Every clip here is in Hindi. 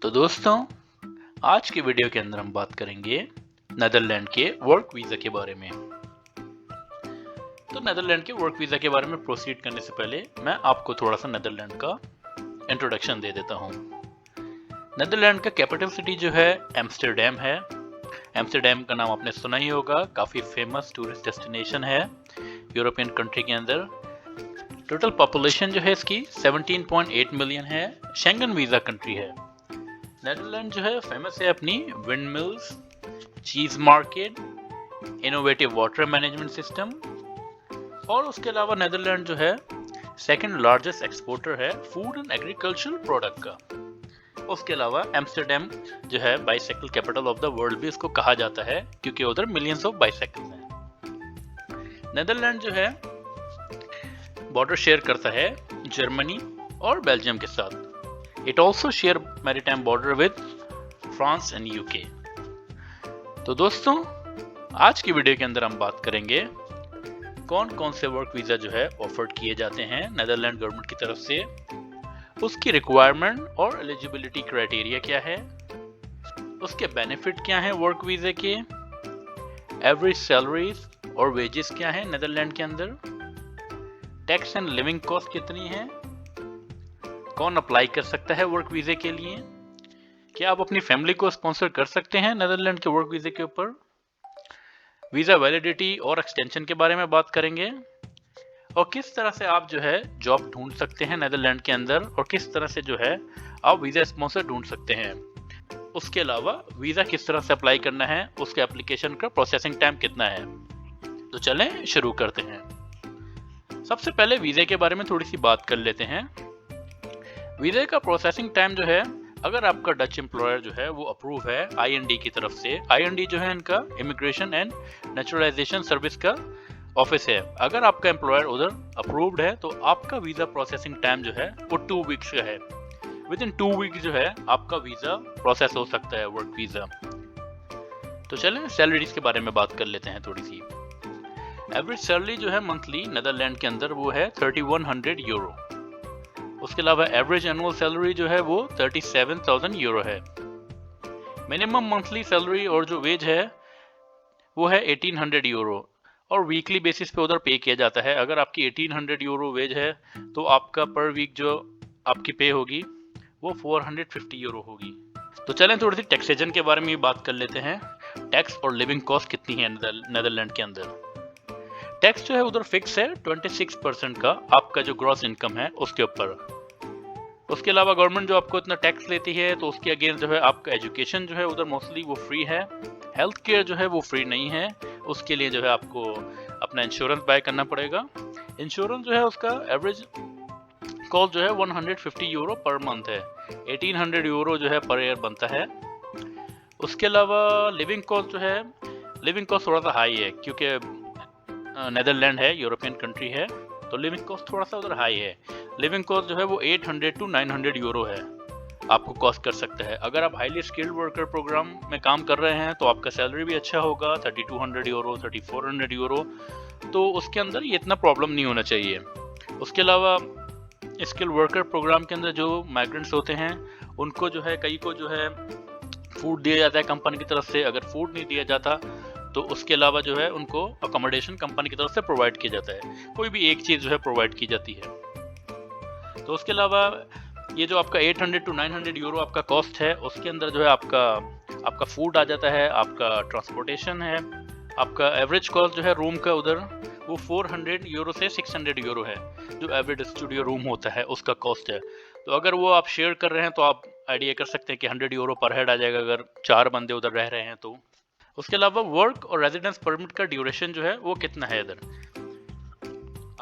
तो दोस्तों, आज की वीडियो के अंदर हम बात करेंगे नेदरलैंड के वर्क वीज़ा के बारे में। तो नेदरलैंड के वर्क वीज़ा के बारे में प्रोसीड करने से पहले मैं आपको थोड़ा सा नेदरलैंड का इंट्रोडक्शन दे देता हूँ। नेदरलैंड का कैपिटल सिटी जो है एम्स्टर्डम है। एम्स्टर्डम का नाम आपने सुना ही होगा, काफ़ी फेमस टूरिस्ट डेस्टिनेशन है यूरोपियन कंट्री के अंदर। टोटल पॉपुलेशन जो है इसकी 17.8 मिलियन है। शेंगन वीज़ा कंट्री है। नेदरलैंड जो है फेमस है अपनी विंड मिल्स, चीज market, innovative water management system, और उसके अलावा नेदरलैंड जो है सेकंड लार्जेस्ट एक्सपोर्टर है फूड एंड एग्रीकल्चरल प्रोडक्ट का। उसके अलावा एम्स्टर्डम जो है bicycle capital of the world भी इसको कहा जाता है, क्योंकि उधर मिलियंस ऑफ बाइसाइकिल हैं। नेदरलैंड जो है बॉर्डर शेयर करता है जर्मनी और बेल्जियम के साथ। It also share maritime border with France and UK। तो दोस्तों, आज की वीडियो के अंदर हम बात करेंगे कौन कौन से वर्क वीज़ा जो है ऑफर्ड किए जाते हैं नेदरलैंड गवर्नमेंट की तरफ से, उसकी रिक्वायरमेंट और एलिजिबिलिटी क्राइटेरिया क्या है, उसके बेनिफिट क्या हैं वर्क वीज़ा के, एवरेज सैलरीज और वेजेस क्या हैं नेदरलैंड के अंदर, टैक्स एंड लिविंग कॉस्ट कितनी है, कौन अप्लाई कर सकता है वर्क वीज़े के लिए, क्या आप अपनी फैमिली को स्पॉन्सर कर सकते हैं नेदरलैंड के वर्क वीज़े के ऊपर, वीज़ा वैलिडिटी और एक्सटेंशन के बारे में बात करेंगे, और किस तरह से आप जो है जॉब ढूंढ सकते हैं नेदरलैंड के अंदर, और किस तरह से जो है आप वीज़ा स्पॉन्सर ढूंढ सकते हैं। उसके अलावा वीज़ा किस तरह से अप्लाई करना है, उसके एप्लीकेशन का प्रोसेसिंग टाइम कितना है। तो चलें शुरू करते हैं। सबसे पहले वीज़े के बारे में थोड़ी सी बात कर लेते हैं। वीज़े का प्रोसेसिंग टाइम जो है, अगर आपका डच एम्प्लॉयर जो है वो अप्रूव है आईएनडी की तरफ से, आईएनडी जो है इनका इमिग्रेशन एंड नेचुरलाइजेशन सर्विस का ऑफिस है, अगर आपका एम्प्लॉयर उधर अप्रूव्ड है तो आपका वीज़ा प्रोसेसिंग टाइम जो है वो 2 वीक्स का है। विद इन 2 वीक जो है आपका वीज़ा प्रोसेस हो सकता है, वर्क वीज़ा। तो चलें सैलरीज के बारे में बात कर लेते हैं थोड़ी सी। एवरेज सैलरी जो है मंथली नेदरलैंड के अंदर वो है 3100 यूरो। उसके अलावा एवरेज एनुअल सैलरी जो है वो 37,000 यूरो है। मिनिमम मंथली सैलरी और जो वेज है वो है 1800 यूरो, और वीकली बेसिस पे उधर पे किया जाता है। अगर आपकी 1800 यूरो वेज है तो आपका पर वीक जो आपकी पे होगी वो 450 यूरो होगी। तो चलें थोड़ी सी टैक्सेशन के बारे में भी बात कर लेते हैं। टैक्स और लिविंग कॉस्ट कितनी है नेदरलैंड के अंदर। टैक्स जो है उधर फिक्स है 26% का, आपका जो ग्रॉस इनकम है उसके ऊपर। उसके अलावा गवर्नमेंट जो आपको इतना टैक्स लेती है तो उसके अगेंस्ट जो है आपका एजुकेशन जो है उधर मोस्टली वो फ्री है। हेल्थ केयर जो है वो फ्री नहीं है, उसके लिए जो है आपको अपना इंश्योरेंस बाय करना पड़ेगा। इंश्योरेंस जो है उसका एवरेज कॉस्ट जो है 150 यूरो पर मंथ है, 1800 यूरो जो है पर ईयर बनता है। उसके अलावा लिविंग कॉस्ट जो है, लिविंग कॉस्ट थोड़ा सा हाई है, क्योंकि नेदरलैंड है, यूरोपियन कंट्री है, तो लिविंग कॉस्ट थोड़ा सा उधर हाई है। लिविंग कॉस्ट जो है वो 800 टू 900 यूरो है, आपको कॉस्ट कर सकता है। अगर आप हाईली स्किल्ड वर्कर प्रोग्राम में काम कर रहे हैं तो आपका सैलरी भी अच्छा होगा, 3200 यूरो, 3400 यूरो, तो उसके अंदर ये इतना प्रॉब्लम नहीं होना चाहिए। उसके अलावा स्किल्ड वर्कर प्रोग्राम के अंदर जो माइग्रेंट्स होते हैं उनको जो है, कई को जो है फूड दिया जाता है कंपनी की तरफ से। अगर फूड नहीं दिया जाता तो उसके अलावा जो है उनको अकोमोडेशन कंपनी की तरफ से प्रोवाइड किया जाता है, कोई भी एक चीज़ जो है प्रोवाइड की जाती है। तो उसके अलावा ये जो आपका 800 टू 900 यूरो आपका कॉस्ट है, उसके अंदर जो है आपका फूड आ जाता है, आपका ट्रांसपोर्टेशन है, आपका एवरेज कॉस्ट जो है रूम का उधर वो 400 यूरो से 600 यूरो है, जो एवरेज स्टूडियो रूम होता है उसका कॉस्ट है। तो अगर वो आप शेयर कर रहे हैं तो आप आइडिया कर सकते हैं कि 100 यूरो पर हेड आ जाएगा, अगर 4 बंदे उधर रह रहे हैं तो। उसके अलावा वर्क और रेजिडेंस परमिट का ड्यूरेशन जो है वो कितना है इधर।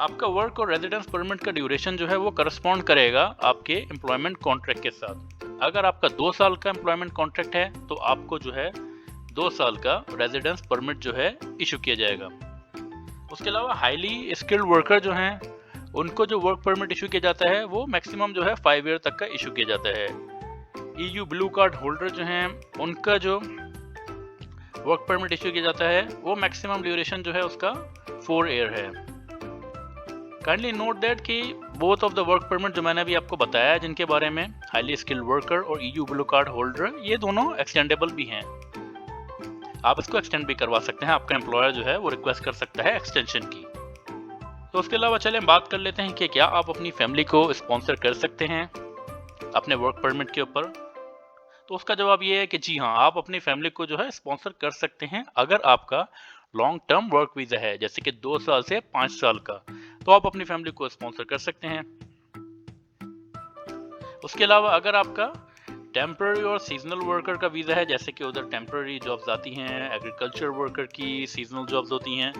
आपका वर्क और रेजिडेंस परमिट का ड्यूरेशन जो है वो करस्पॉन्ड करेगा आपके एम्प्लॉयमेंट कॉन्ट्रैक्ट के साथ। अगर आपका 2 साल का एम्प्लॉयमेंट कॉन्ट्रैक्ट है तो आपको जो है 2 साल का रेजिडेंस परमिट जो है इशू किया जाएगा। उसके अलावा हाईली स्किल्ड वर्कर जो हैं उनको जो वर्क परमिट इशू किया जाता है वो मैक्सिमम जो है 5 ईयर तक का इशू किया जाता है। EU ब्लू कार्ड होल्डर जो हैं उनका जो वर्क परमिट इशू किया जाता है वो मैक्सिमम ड्यूरेशन जो है उसका 4 ईयर है। काइंडली नोट दैट कि both of the work permit जो मैंने अभी आपको बताया है जिनके बारे में, हाईली स्किल्ड वर्कर और EU ब्लू कार्ड होल्डर, ये दोनों एक्सटेंडेबल भी हैं। आप इसको एक्सटेंड भी करवा सकते हैं, आपका एम्प्लॉयर जो है वो रिक्वेस्ट कर सकता है एक्सटेंशन की। तो उसके अलावा चलें बात कर लेते हैं कि क्या आप अपनी फैमिली को स्पॉन्सर कर सकते हैं अपने वर्क परमिट के ऊपर। तो उसका जवाब ये है कि जी हाँ, आप अपनी फैमिली को जो है स्पॉन्सर कर सकते हैं अगर आपका लॉन्ग टर्म वर्क वीज़ा है, जैसे कि 2 साल से 5 साल का, तो आप अपनी फैमिली को स्पॉन्सर कर सकते हैं। उसके अलावा अगर आपका टेम्पररी और सीजनल वर्कर का वीज़ा है, जैसे कि उधर टेम्पररी जॉब्स आती हैं, एग्रीकल्चर वर्कर की सीजनल जॉब्स होती हैं,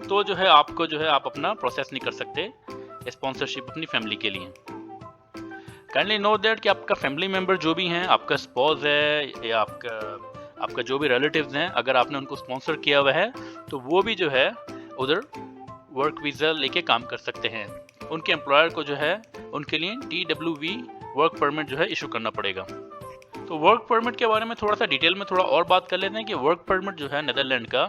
तो जो है आपको जो है आप अपना प्रोसेस नहीं कर सकते स्पॉन्सरशिप अपनी फैमिली के लिए। काइंडली नो दैट कि आपका फैमिली मेंबर जो भी हैं, आपका स्पॉज है या आपका जो भी रिलेटिव्स हैं, अगर आपने उनको स्पॉन्सर किया हुआ है तो वो भी जो है उधर वर्क वीज़ा लेके काम कर सकते हैं। उनके एम्प्लॉयर को जो है उनके लिए TWV वर्क परमिट जो है इशू करना पड़ेगा। तो वर्क परमिट के बारे में थोड़ा सा डिटेल में थोड़ा और बात कर लेते हैं कि वर्क परमिट जो है नेदरलैंड का,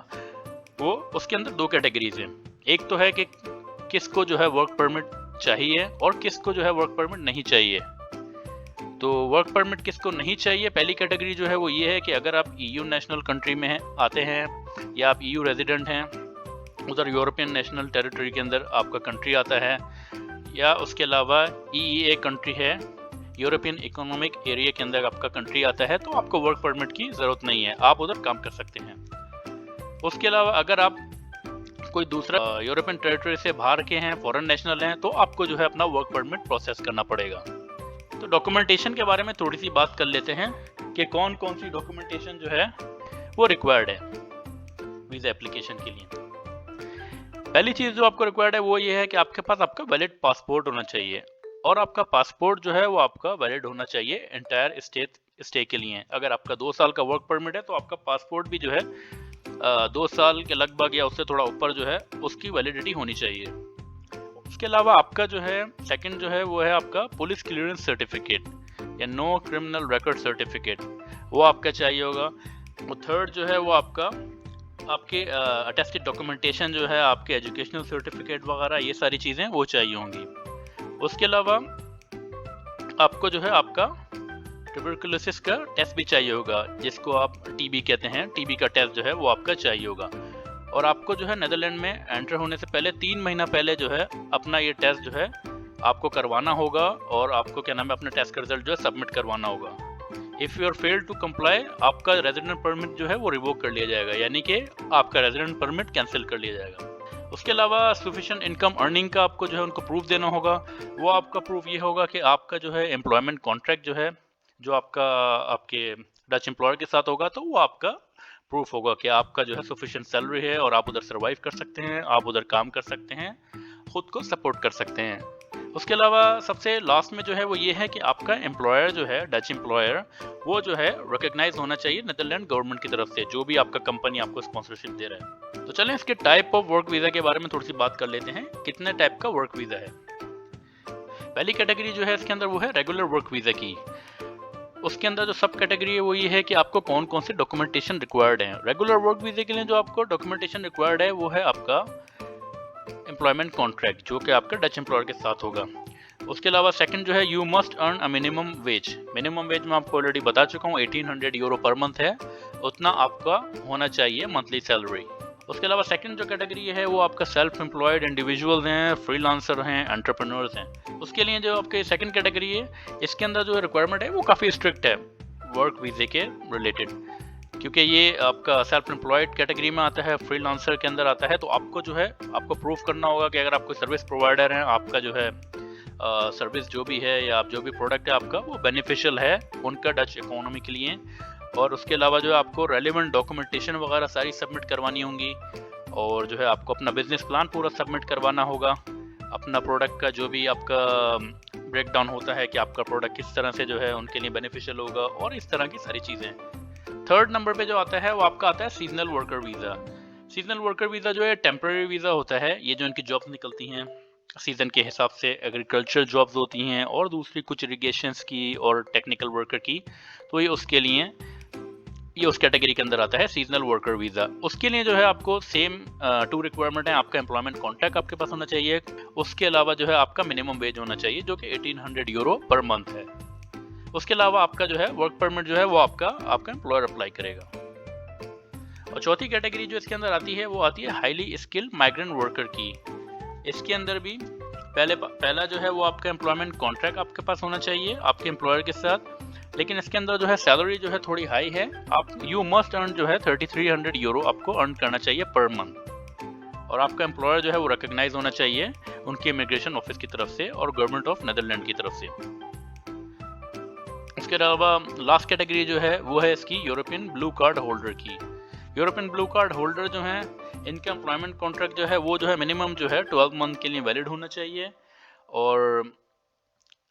वो उसके अंदर 2 कैटेगरीज हैं। एक तो है कि किसको जो है वर्क परमिट चाहिए और किसको जो है वर्क परमिट नहीं चाहिए। तो वर्क परमिट किसको नहीं चाहिए, पहली कैटेगरी जो है वो ये है कि अगर आप EU नेशनल कंट्री में आते हैं या आप EU रेजिडेंट हैं, उधर यूरोपियन नेशनल टेरिटरी के अंदर आपका कंट्री आता है, या उसके अलावा EEA कंट्री है, यूरोपियन इकोनॉमिक एरिया के अंदर आपका कंट्री आता है, तो आपको वर्क परमिट की ज़रूरत नहीं है, आप उधर काम कर सकते हैं। उसके अलावा अगर आप कोई दूसरा यूरोपियन टेरिटरी से बाहर के हैं, फॉरेन नेशनल हैं, तो आपको जो है अपना वर्क परमिट प्रोसेस करना पड़ेगा। तो डॉक्यूमेंटेशन के बारे में थोड़ी सी बात कर लेते हैं कि कौन कौन सी डॉक्यूमेंटेशन जो है वो रिक्वायर्ड है वीज़ा एप्लीकेशन के लिए। पहली चीज़ जो आपको रिक्वायर्ड है वो ये है कि आपके पास आपका वैलिड पासपोर्ट होना चाहिए, और आपका पासपोर्ट जो है वो आपका वैलिड होना चाहिए एंटायर स्टे के लिए। अगर आपका 2 साल का वर्क परमिट है तो आपका पासपोर्ट भी जो है 2 साल के लगभग या उससे थोड़ा ऊपर जो है उसकी वैलिडिटी होनी चाहिए। उसके अलावा आपका जो है सेकंड जो है वो है आपका पुलिस क्लियरेंस सर्टिफिकेट या नो क्रिमिनल रिकॉर्ड सर्टिफिकेट, वो आपका चाहिए होगा। और थर्ड जो है वो आपके अटेस्टेड डॉक्यूमेंटेशन जो है, आपके एजुकेशनल सर्टिफिकेट वगैरह, ये सारी चीज़ें वो चाहिए होंगी। उसके अलावा आपको जो है आपका ट्यूबरकुलोसिस का टेस्ट भी चाहिए होगा, जिसको आप TB कहते हैं, TB का टेस्ट जो है वो आपका चाहिए होगा। और आपको जो है नेदरलैंड में एंटर होने से पहले 3 महीना पहले जो है अपना ये टेस्ट जो है आपको करवाना होगा, और आपको क्या नाम है अपना टेस्ट का रिजल्ट जो है सबमिट करवाना होगा। If you are failed to comply, आपका रेजिडेंट परमिट जो है वो रिवोक कर लिया जाएगा, यानी कि आपका रेजिडेंट परमिट कैंसिल कर लिया जाएगा। उसके अलावा सफिशिएंट इनकम अर्निंग का आपको जो है उनको प्रूफ देना होगा। वो आपका प्रूफ ये होगा कि आपका जो है एम्प्लॉयमेंट कॉन्ट्रैक्ट जो है, जो आपके डच एम्प्लॉयर के साथ होगा, तो वो आपका प्रूफ होगा कि आपका जो है सफिशिएंट सैलरी है और आप उधर सर्वाइव कर सकते हैं, आप उधर काम कर सकते हैं, खुद को सपोर्ट कर सकते हैं। उसके अलावा सबसे लास्ट में जो है वो ये है कि आपका एम्प्लॉयर जो है, डच एम्प्लॉयर, वो जो है रिकॉग्नाइज होना चाहिए नेदरलैंड गवर्नमेंट की तरफ से, जो भी आपका कंपनी आपको स्पॉन्सरशिप दे रहा है। तो चलें इसके टाइप ऑफ वर्क वीज़ा के बारे में थोड़ी सी बात कर लेते हैं, कितने टाइप का वर्क वीज़ा है। पहली कैटेगरी जो है इसके अंदर वो है रेगुलर वर्क वीज़ा की। उसके अंदर जो सब कैटेगरी है वो ये है कि आपको कौन कौन सी डॉक्यूमेंटेशन रिक्वायर्ड है। रेगुलर वर्क वीज़ा के लिए जो आपको डॉक्यूमेंटेशन रिक्वायर्ड है वो है आपका एम्प्लॉयमेंट कॉन्ट्रैक्ट, जो कि आपका डच एम्प्लॉयर के साथ होगा। उसके अलावा सेकंड जो है you must earn a minimum wage. Minimum wage मैं आपको ऑलरेडी बता चुका हूँ, 1800 यूरो पर मंथ है, उतना आपका होना चाहिए मंथली सैलरी। उसके अलावा सेकंड जो कैटेगरी है वो आपका सेल्फ एम्प्लॉयड इंडिविजुअल्स हैं, फ्रीलांसर हैं, एंटरप्रेन्योर्स हैं। उसके लिए जो आपके सेकंड कैटेगरी है, इसके अंदर जो रिक्वायरमेंट है वो काफ़ी स्ट्रिक्ट है वर्क वीज़े के रिलेटेड, क्योंकि ये आपका सेल्फ एम्प्लॉयड कैटेगरी में आता है, फ्रीलांसर के अंदर आता है। तो आपको जो है आपको प्रूफ करना होगा कि अगर आप कोई सर्विस प्रोवाइडर हैं, आपका जो है सर्विस जो भी है या आप जो भी प्रोडक्ट है आपका वो बेनिफिशियल है उनका डच इकोनॉमी के लिए। और उसके अलावा जो है आपको रेलिवेंट डॉक्यूमेंटेशन वगैरह सारी सबमिट करवानी होंगी, और जो है आपको अपना बिजनेस प्लान पूरा सबमिट करवाना होगा, अपना प्रोडक्ट का जो भी आपका ब्रेक डाउन होता है कि आपका प्रोडक्ट किस तरह से जो है उनके लिए बेनिफिशियल होगा, और इस तरह की सारी चीज़ें। थर्ड नंबर पे जो आता है वो आपका आता है seasonal worker visa. Seasonal worker visa जो है टेम्परेरी वीज़ा होता है। ये जो इनकी जॉब्स निकलती हैं सीज़न के हिसाब से, एग्रीकल्चर जॉब्स होती हैं और दूसरी कुछ इरिगेशंस की और टेक्निकल वर्कर की, तो ये उसके लिए ये उस कैटेगरी के अंदर आता है सीजनल वर्कर वीज़ा। उसके लिए जो है आपको सेम 2 रिक्वायरमेंट है, आपका एम्प्लॉयमेंट कॉन्ट्रैक्ट आपके पास होना चाहिए, उसके अलावा जो है आपका मिनिमम वेज होना चाहिए जो कि 1800 यूरो पर मंथ है। उसके अलावा आपका जो है वर्क परमिट जो है वो आपका एम्प्लॉयर अप्लाई करेगा। और चौथी कैटेगरी जो इसके अंदर आती है वो आती है हाईली स्किल्ड माइग्रेंट वर्कर की। इसके अंदर भी पहला जो है वो आपका एम्प्लॉयमेंट कॉन्ट्रैक्ट आपके पास होना चाहिए आपके एम्प्लॉयर के साथ, लेकिन इसके अंदर जो है सैलरी जो है थोड़ी हाई है। आप यू मस्ट अर्न जो है 3300 यूरो आपको अर्न करना चाहिए पर मंथ, और आपका एम्प्लॉयर जो है वो रिकॉग्नाइज होना चाहिए उनके इमिग्रेशन ऑफिस की तरफ से और गवर्नमेंट ऑफ नेदरलैंड की तरफ से। इसके अलावा लास्ट कैटेगरी जो है वो है इसकी यूरोपियन ब्लू कार्ड होल्डर की। यूरोपियन ब्लू कार्ड होल्डर जो है इनका एम्प्लॉयमेंट कॉन्ट्रैक्ट जो है वो जो है मिनिमम जो है 12 मंथ के लिए वैलिड होना चाहिए, और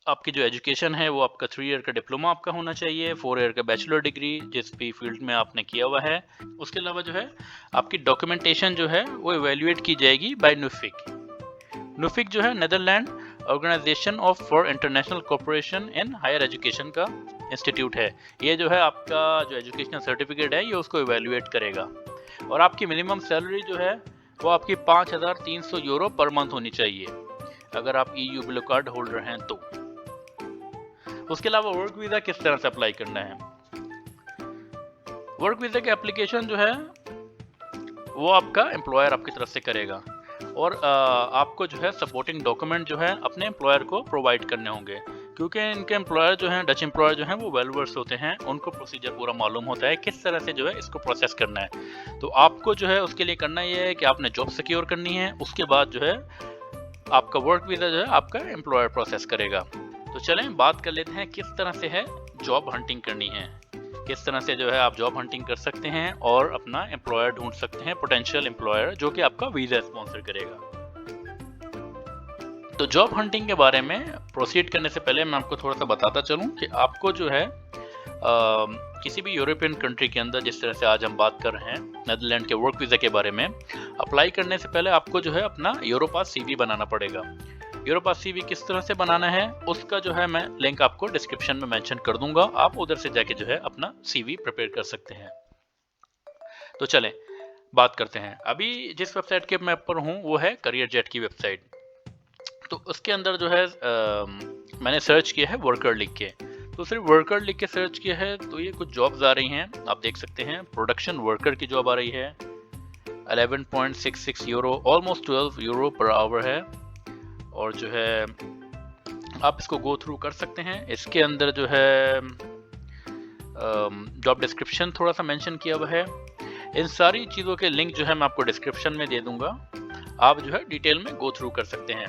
आपकी जो एजुकेशन है वो आपका 3 ईयर का डिप्लोमा आपका होना चाहिए, 4 ईयर का बैचलर डिग्री जिस भी फील्ड में आपने किया हुआ है। उसके अलावा जो है आपकी डॉक्यूमेंटेशन जो है वो इवेल्युएट की जाएगी बाय नुफिक। नुफिक जो है Netherland organisation of for international cooperation in higher education का इंस्टीट्यूट है। ये जो है आपका जो एजुकेशनल सर्टिफिकेट है ये उसको इवेल्युएट करेगा, और आपकी मिनिमम सैलरी जो है वो आपकी 5300 यूरो पर मंथ होनी चाहिए अगर आप EU ब्लू कार्ड होल्डर हैं तो। उसके अलावा वर्क वीज़ा किस तरह से अप्लाई करना है? वर्क वीज़ा की एप्लीकेशन जो है वो आपका एम्प्लॉयर आपकी तरफ से करेगा, और आपको जो है सपोर्टिंग डॉक्यूमेंट जो है अपने एम्प्लॉयर को प्रोवाइड करने होंगे, क्योंकि इनके एम्प्लॉयर जो हैं डच एम्प्लॉयर जो हैं वो वेल वर्स होते हैं, उनको प्रोसीजर पूरा मालूम होता है किस तरह से जो है इसको प्रोसेस करना है। तो आपको जो है उसके लिए करना ये है कि आपने जॉब सिक्योर करनी है, उसके बाद जो है आपका वर्क वीज़ा जो है आपका एम्प्लॉयर प्रोसेस करेगा। तो चलें बात कर लेते हैं किस तरह से है जॉब हंटिंग करनी है, किस तरह से जो है आप जॉब हंटिंग कर सकते हैं और अपना एम्प्लॉयर ढूंढ सकते हैं, पोटेंशियल एम्प्लॉयर जो कि आपका वीज़ा स्पॉन्सर करेगा। तो जॉब हंटिंग के बारे में प्रोसीड करने से पहले मैं आपको थोड़ा सा बताता चलूं कि आपको जो है किसी भी यूरोपियन कंट्री के अंदर, जिस तरह से आज हम बात कर रहे हैं नेदरलैंड के वर्क वीज़ा के बारे में, अप्लाई करने से पहले आपको जो है अपना यूरोपास CV बनाना पड़ेगा। यूरोपास CV किस तरह से बनाना है उसका जो है मैं लिंक आपको डिस्क्रिप्शन में मेंशन कर दूंगा, आप उधर से जाके जो है अपना CV प्रिपेयर कर सकते हैं। तो चलें बात करते हैं। अभी जिस वेबसाइट के मैं पर हूँ वो है करियर जेट की वेबसाइट। तो उसके अंदर जो है मैंने सर्च किया है वर्कर लिख के, तो सिर्फ वर्कर लिख के सर्च किया है तो ये कुछ जॉब्स आ रही हैं, आप देख सकते हैं। प्रोडक्शन वर्कर की जॉब आ रही है 11.66 euro, almost 12 euro per hour है, और जो है आप इसको गो थ्रू कर सकते हैं। इसके अंदर जो है जॉब डिस्क्रिप्शन थोड़ा सा मेंशन किया हुआ है। इन सारी चीज़ों के लिंक जो है मैं आपको डिस्क्रिप्शन में दे दूंगा, आप जो है डिटेल में गो थ्रू कर सकते हैं।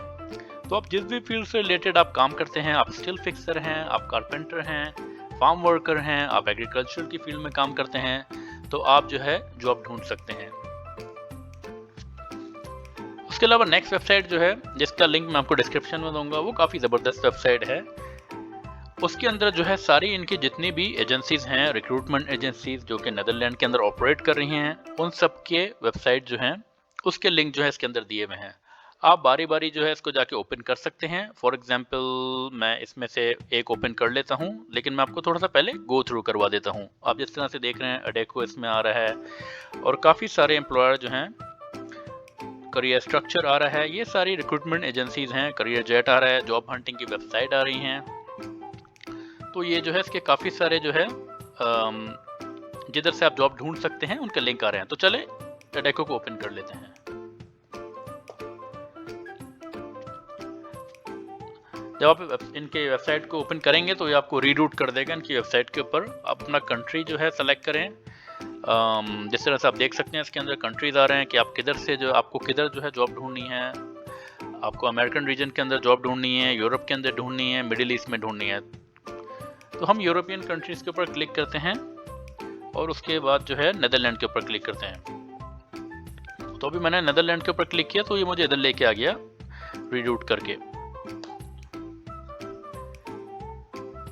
तो आप जिस भी फील्ड से रिलेटेड आप काम करते हैं, आप स्टील फिक्सर हैं, आप कारपेंटर हैं, फार्म वर्कर हैं, आप एग्रीकल्चर की फील्ड में काम करते हैं, तो आप जो है जॉब ढूंढ सकते हैं। उसके अलावा नेक्स्ट वेबसाइट जो है जिसका लिंक मैं आपको डिस्क्रिप्शन में दूंगा, वो काफ़ी ज़बरदस्त वेबसाइट है। उसके अंदर जो है सारी इनकी जितनी भी एजेंसीज हैं, रिक्रूटमेंट एजेंसीज जो कि नेदरलैंड के अंदर ऑपरेट कर रही हैं, उन सब के वेबसाइट जो हैं उसके लिंक जो है इसके अंदर दिए हुए हैं। आप बारी बारी जो है इसको जाके ओपन कर सकते हैं। फॉर एग्जांपल मैं इसमें से एक ओपन कर लेता हूं, लेकिन मैं आपको थोड़ा सा पहले गो थ्रू करवा देता हूं। आप जिस तरह से देख रहे हैं अडेको इसमें आ रहा है, और काफ़ी सारे एम्प्लॉयर जो हैं, करियर स्ट्रक्चर आ रहा है, ये सारी रिक्रूटमेंट एजेंसीज हैं, करियर जेट आ रहा है, जॉब हंटिंग की वेबसाइट आ रही हैं। तो ये जो है इसके काफ़ी सारे जो है जिधर से आप जॉब ढूंढ सकते हैं उनके लिंक आ रहे हैं। तो चले अडेको को ओपन कर लेते हैं। जब आप इनके वेबसाइट को ओपन करेंगे तो ये आपको रीरूट कर देगा इनकी वेबसाइट के ऊपर। आप अपना कंट्री जो है सेलेक्ट करें। जिस तरह से आप देख सकते हैं इसके अंदर कंट्रीज आ रहे हैं कि आप किधर से जो आपको किधर जो है जॉब ढूंढनी है। आपको अमेरिकन रीजन के अंदर जॉब ढूंढनी है, यूरोप के अंदर ढूंढनी है, मिडिल ईस्ट में ढूंढनी है। तो हम यूरोपियन कंट्रीज के ऊपर क्लिक करते हैं और उसके बाद जो है नेदरलैंड के ऊपर क्लिक करते हैं। तो अभी मैंने नेदरलैंड के ऊपर क्लिक किया तो ये मुझे इधर लेके आ गया रीरूट करके।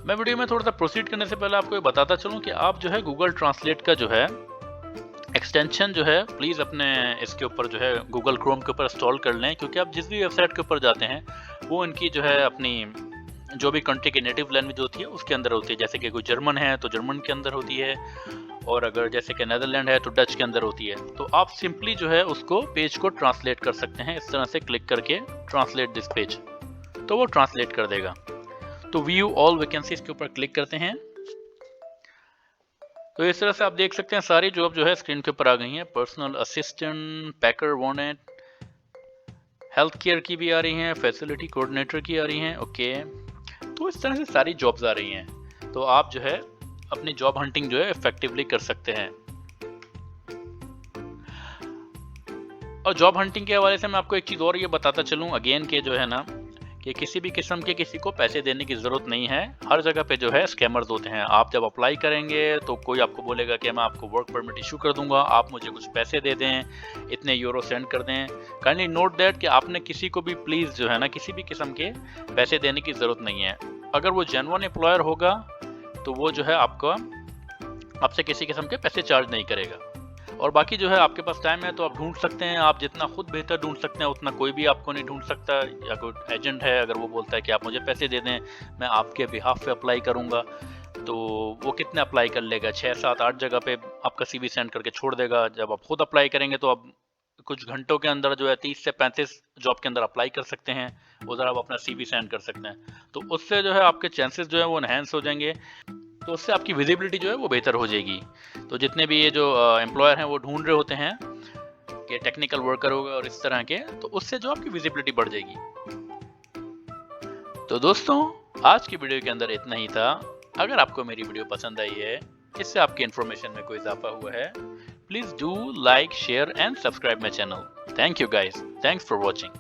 मैं वीडियो में थोड़ा सा प्रोसीड करने से पहले आपको ये बताता चलूं कि आप जो है गूगल ट्रांसलेट का जो है एक्सटेंशन जो है प्लीज़ अपने इसके ऊपर जो है गूगल क्रोम के ऊपर इंस्टॉल कर लें, क्योंकि आप जिस भी वेबसाइट के ऊपर जाते हैं वो इनकी जो है अपनी जो भी कंट्री की नेटिव लैंग्वेज होती है उसके अंदर होती है। जैसे कि कोई जर्मन है तो जर्मन के अंदर होती है, और अगर जैसे कि नेदरलैंड है तो डच के अंदर होती है। तो आप सिंपली जो है उसको पेज को ट्रांसलेट कर सकते हैं इस तरह से क्लिक करके, ट्रांसलेट दिस पेज, तो वो ट्रांसलेट कर देगा। तो व्यू ऑल वैकेंसीज के ऊपर क्लिक करते हैं, तो इस तरह से आप देख सकते हैं सारी जॉब जो है स्क्रीन के ऊपर आ गई हैं। पर्सनल असिस्टेंट, पैकर वॉनेट, हेल्थ केयर की भी आ रही हैं, फैसिलिटी कोऑर्डिनेटर की आ रही हैं। ओके, तो इस तरह से सारी जॉब्स आ रही हैं। तो आप जो है अपनी जॉब हंटिंग जो है इफेक्टिवली कर सकते हैं। और जॉब हंटिंग के हवाले से मैं आपको एक चीज़ और ये बताता चलूँ अगेन के जो है ना, कि किसी भी किस्म के किसी को पैसे देने की ज़रूरत नहीं है। हर जगह पे जो है स्कैमर्स होते हैं। आप जब अप्लाई करेंगे तो कोई आपको बोलेगा कि मैं आपको वर्क परमिट इशू कर दूंगा, आप मुझे कुछ पैसे दे दें, इतने यूरो सेंड कर दें। काइंडली नोट दैट कि आपने किसी को भी प्लीज़ जो है ना किसी भी किस्म के पैसे देने की ज़रूरत नहीं है। अगर वो जेन्युइन एम्प्लॉयर होगा तो वो जो है आपसे किसी किस्म के पैसे चार्ज नहीं करेगा। और बाकी जो है आपके पास टाइम है तो आप ढूंढ सकते हैं, आप जितना खुद बेहतर ढूंढ सकते हैं उतना कोई भी आपको नहीं ढूंढ सकता। या कोई एजेंट है अगर वो बोलता है कि आप मुझे पैसे दे दें, मैं आपके बिहाफ पे अप्लाई करूंगा, तो वो कितने अप्लाई कर लेगा? 6, 7, 8 जगह पे आपका सीवी सेंड करके छोड़ देगा। जब आप खुद अप्लाई करेंगे तो आप कुछ घंटों के अंदर जो है 30 से 35 जॉब के अंदर अप्लाई कर सकते हैं, उधर आप अपना सीवी सेंड कर सकते हैं। तो उससे जो है आपके चांसेस जो है वो एनहेंस हो जाएंगे, तो उससे आपकी विजिबिलिटी जो है वो बेहतर हो जाएगी। तो जितने भी ये जो एम्प्लॉयर हैं वो ढूंढ रहे होते हैं कि टेक्निकल वर्कर होगा और इस तरह के, तो उससे जो आपकी विजिबिलिटी बढ़ जाएगी। तो दोस्तों आज की वीडियो के अंदर इतना ही था। अगर आपको मेरी वीडियो पसंद आई है, इससे आपकी इन्फॉर्मेशन में कोई इजाफा हुआ है, please do like, share and subscribe my channel. Thank you guys, thanks for watching.